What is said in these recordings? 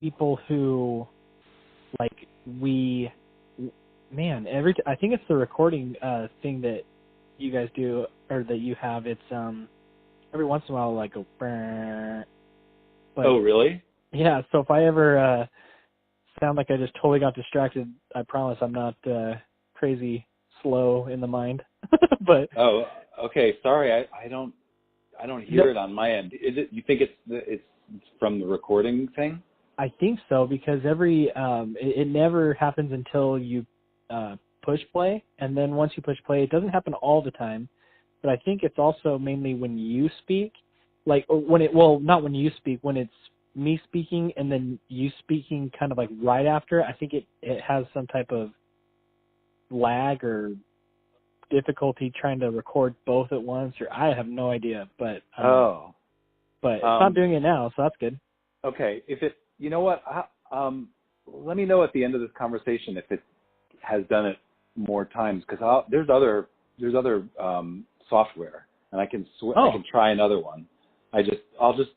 people who, like, I think it's the recording thing that you guys do, or that you have. It's every once in a while, like, a. Oh, really? Yeah. So if I ever sound like I just totally got distracted, I promise I'm not crazy slow in the mind. But oh, okay. Sorry, I don't hear it on my end. Is it? You think it's from the recording thing? I think so, because it never happens until you push play, and then once you push play, it doesn't happen all the time. But I think it's also mainly when you speak, like, or not when you speak, when it's me speaking and then you speaking kind of like right after. I think it has some type of lag or difficulty trying to record both at once, or I have no idea. But but it's not doing it now, so that's good. Okay, you know what? Let me know at the end of this conversation if it has done it more times, because there's other software, and I can try another one. I'll just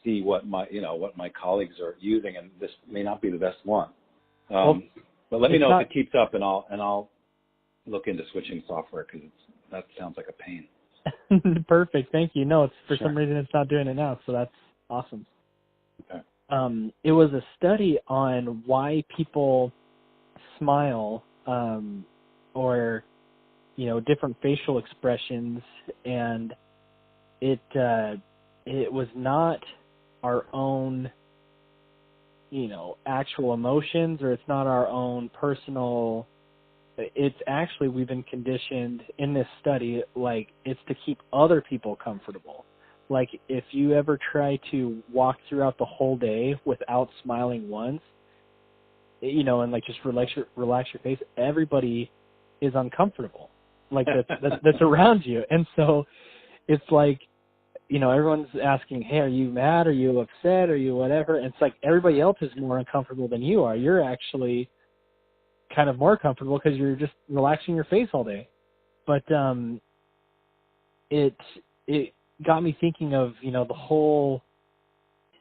see what my colleagues are using, and this may not be the best one. But let me know if it keeps up, and I'll look into switching software, because that sounds like a pain. Perfect, thank you. No, it's some reason it's not doing it now, so that's awesome. Okay. It was a study on why people smile, or different facial expressions, and it was not our own actual emotions, or it's not our own personal. It's actually, we've been conditioned in this study, like, it's to keep other people comfortable. Like, if you ever try to walk throughout the whole day without smiling once, and like just relax your face, everybody is uncomfortable, like that's around you. And so it's like, everyone's asking, hey, are you mad? Are you upset? Are you whatever? And it's like everybody else is more uncomfortable than you are. You're actually kind of more comfortable because you're just relaxing your face all day. But it got me thinking of, the whole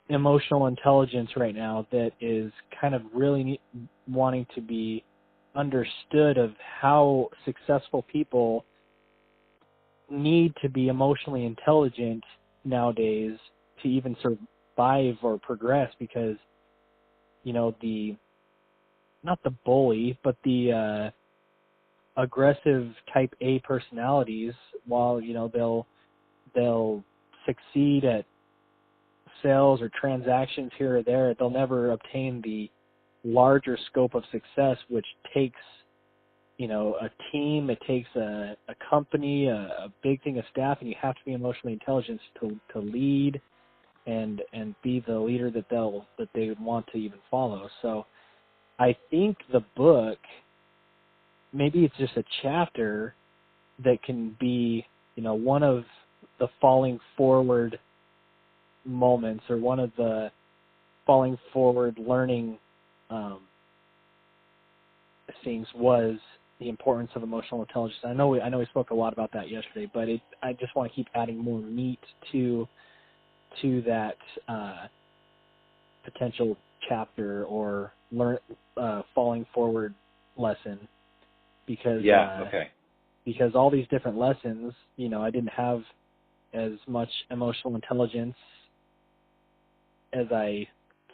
emotional intelligence right now that is kind of really wanting to be understood, of how successful people need to be emotionally intelligent nowadays to even survive or progress, because not the bully, but the aggressive type A personalities, while they'll succeed at sales or transactions here or there, they'll never obtain the larger scope of success, which takes a team, it takes a company, a big thing of staff, and you have to be emotionally intelligent to lead and be the leader that they would want to even follow. So I think the book, maybe it's just a chapter that can be, one of the falling forward moments, or one of the falling forward learning things, was the importance of emotional intelligence. I know we spoke a lot about that yesterday, but I just want to keep adding more meat to that potential chapter or falling forward lesson, because because all these different lessons, I didn't have as much emotional intelligence as I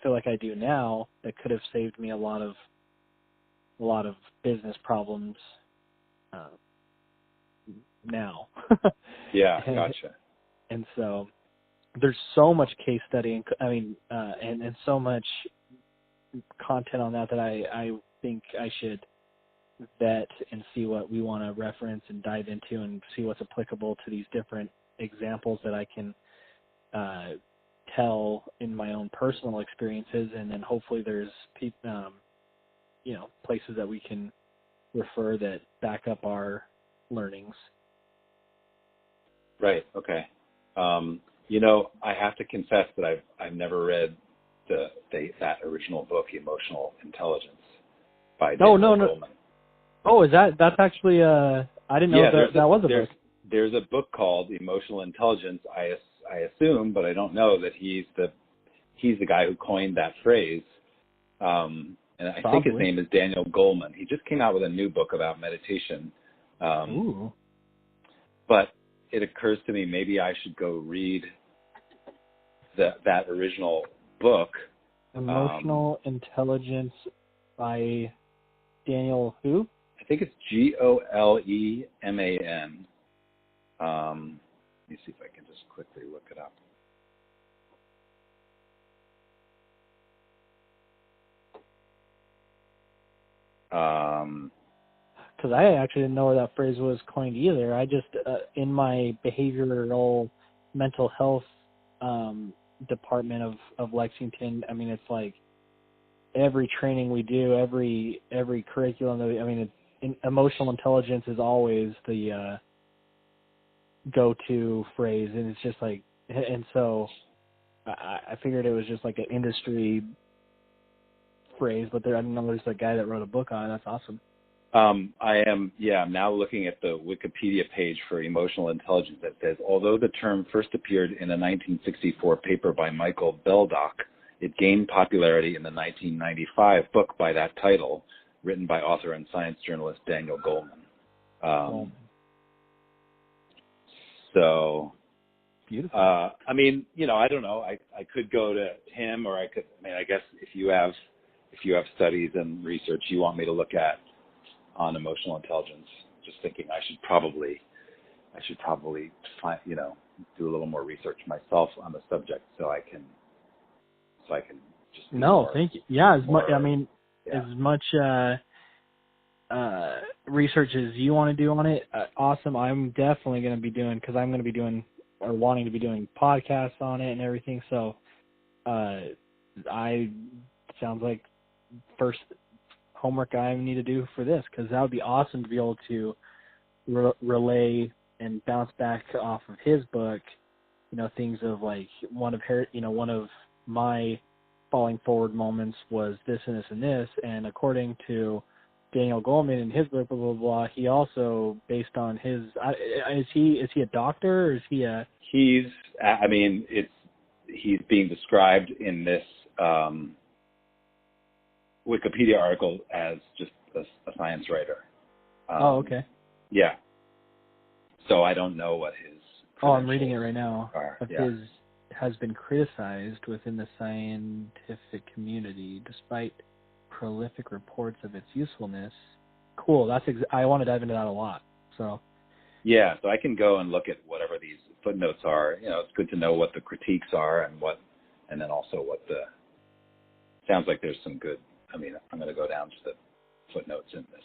feel like I do now, that could have saved me a lot of business problems now. Yeah, gotcha. And so there's so much case study, and so much content on that I think I should vet and see what we want to reference and dive into, and see what's applicable to these different examples that I can tell in my own personal experiences, and then hopefully there's places that we can refer that back up our learnings. Right. Okay. I have to confess that I've never read that original book, Emotional Intelligence, by Daniel Goleman. Oh, that's actually I didn't know that was a book. There's a book called Emotional Intelligence. I assume, but I don't know, that he's the guy who coined that phrase. And I think his name is Daniel Goleman. He just came out with a new book about meditation. Ooh. But it occurs to me maybe I should go read that original book. Emotional Intelligence by Daniel who? I think it's Goleman. Let me see if I can just quickly look it up. Because I actually didn't know where that phrase was coined either. I just, in my behavioral mental health department of Lexington, I mean, it's like every training we do, every curriculum that emotional intelligence is always the go-to phrase, and it's just like, and so I figured it was just like an industry phrase, but I didn't know there's a guy that wrote a book on it. That's awesome. I'm now looking at the Wikipedia page for emotional intelligence that says, although the term first appeared in a 1964 paper by Michael Beldock, it gained popularity in the 1995 book by that title, written by author and science journalist Daniel Goleman. So, beautiful. I don't know. I could go to him, or I guess if you have studies and research you want me to look at on emotional intelligence, just thinking I should probably find, do a little more research myself on the subject so I can just thank you. Yeah, as much research as you want to do on it, awesome. I'm definitely going to be doing, because I'm going to be doing or wanting to be doing podcasts on it and everything. So, sounds like first homework I need to do for this, because that would be awesome to be able to relay and bounce back off of his book, things of like one of my falling forward moments was this and this and this, and according to Daniel Goleman in his book, blah blah blah, he also, based on his, is he a doctor, or is he a? He's being described in this Wikipedia article as just a science writer. Okay. Yeah. So I don't know what his. I'm reading it right now. His has been criticized within the scientific community despite prolific reports of its usefulness. Cool. I want to dive into that a lot. So. Yeah, so I can go and look at whatever these footnotes are. It's good to know what the critiques are and then also what the. Sounds like there's some good. I'm going to go down to the footnotes in this,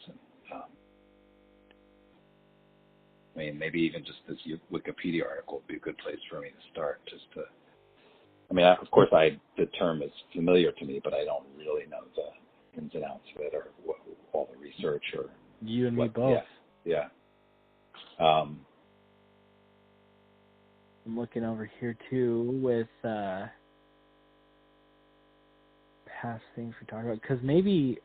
and maybe even just this Wikipedia article would be a good place for me to start. Of course, the term is familiar to me, but I don't really know the ins and outs of it, or all the research, or you and me both. Yeah. I'm looking over here too with past things we talked about, because maybe,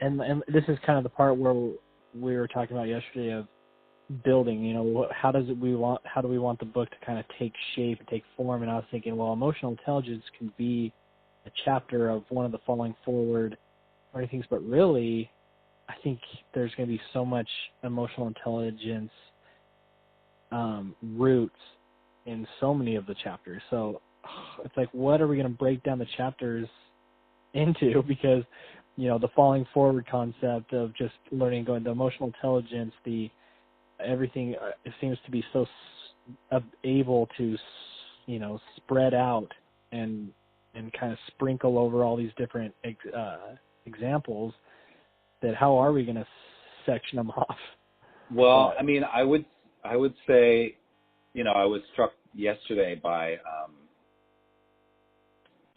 and this is kind of the part where we were talking about yesterday of building. How do we want the book to kind of take shape and take form? And I was thinking, well, emotional intelligence can be a chapter of one of the falling forward or anything, but really, I think there's going to be so much emotional intelligence roots in so many of the chapters. So it's like, what are we going to break down the chapters into? Because, the falling forward concept of just learning, going to emotional intelligence, everything it seems to be so able to, spread out and kind of sprinkle over all these different examples, that how are we going to section them off? Well, I would say, I was struck yesterday by,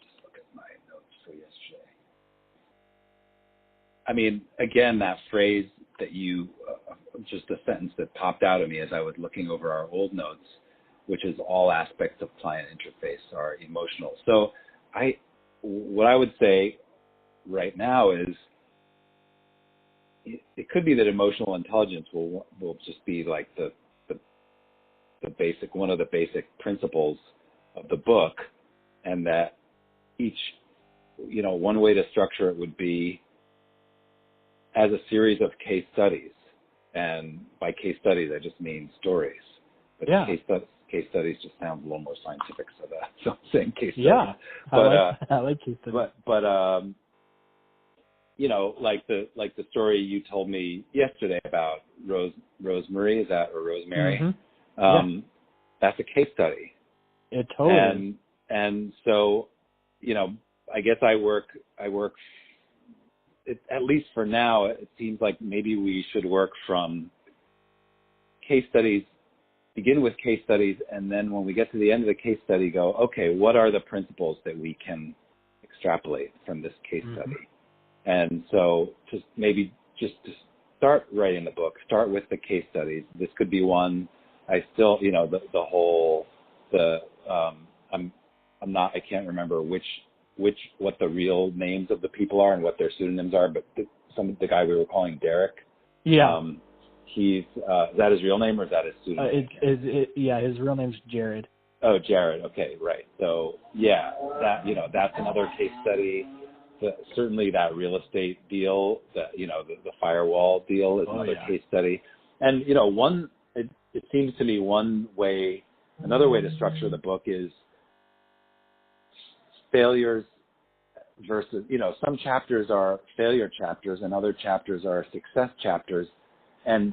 just look at my notes for yesterday. Again, that phrase that you, just a sentence that popped out at me as I was looking over our old notes, which is all aspects of client interface are emotional. So what I would say right now is, it could be that emotional intelligence will just be like the basic, one of the basic principles of the book, and that each one way to structure it would be as a series of case studies. And by case studies, I just mean stories. But case studies just sounds a little more scientific, so I'm saying case studies. Yeah, but, I like case studies. But like the story you told me yesterday about Rosemary, or Rosemary? Mm-hmm. That's a case study. It totally. And so, I guess I work. At least for now, it seems like maybe we should work from case studies. Begin with case studies, and then when we get to the end of the case study, go, okay, what are the principles that we can extrapolate from this case study? And so just to start writing the book, start with the case studies. This could be one. I still, I can't remember what the real names of the people are and what their pseudonyms are, but the guy we were calling Derek. Yeah. He's, is that his real name or is that his pseudonym? His real name's Jared. Oh, Jared. Okay. Right. So yeah, that's another case study. Certainly that real estate deal, the firewall deal is another case study. And, it seems to me another way to structure the book is failures versus, some chapters are failure chapters and other chapters are success chapters. And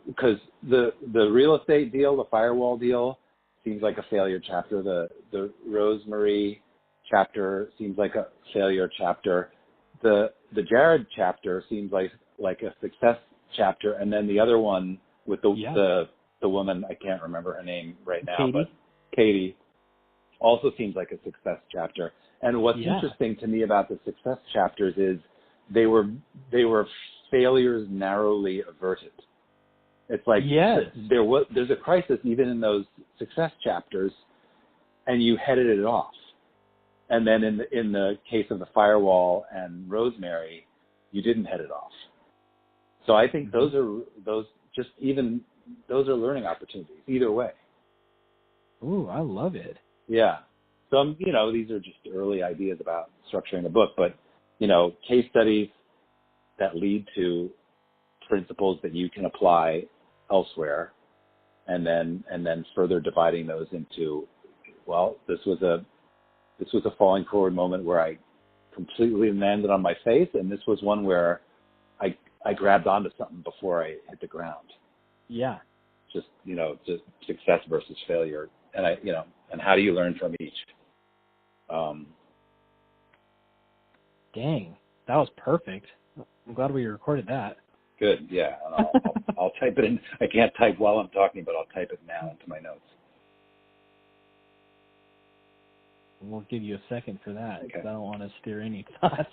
because the real estate deal, the firewall deal seems like a failure chapter. The Rosemary chapter seems like a failure chapter. The Jared chapter seems like a success chapter. And then the other one with the woman, I can't remember her name right now, but Katie also seems like a success chapter. And what's interesting to me about the success chapters is they were failures narrowly averted. It's like there's a crisis even in those success chapters, and you headed it off. And then in the case of the firewall and Rosemary, you didn't head it off. So I think those are learning opportunities either way. Ooh, I love it. Yeah. So these are just early ideas about structuring the book, but case studies that lead to principles that you can apply elsewhere, and then further dividing those into, this was a falling forward moment where I completely landed on my face, and this was one where I grabbed onto something before I hit the ground. Yeah. Just success versus failure, and and how do you learn from each? Dang, that was perfect. I'm glad we recorded that. Good, yeah. And I'll type it in. I can't type while I'm talking, but I'll type it now into my notes. We'll give you a second for that, because I don't want to steer any thoughts.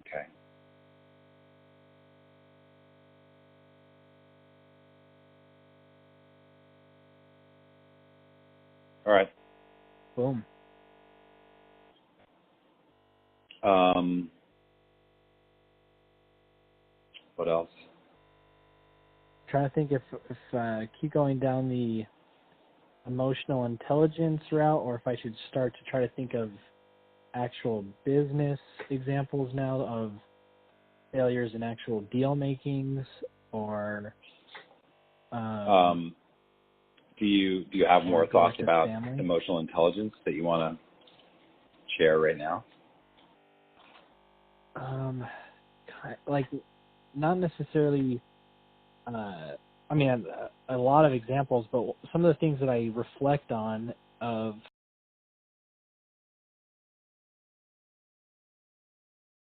Okay. All right. Boom. What else? I'm trying to think if keep going down the emotional intelligence route, or if I should start to try to think of actual business examples now of failures in actual deal makings, or do you have more thoughts about emotional intelligence that you want to share right now? Not necessarily. A lot of examples, but some of the things that I reflect on of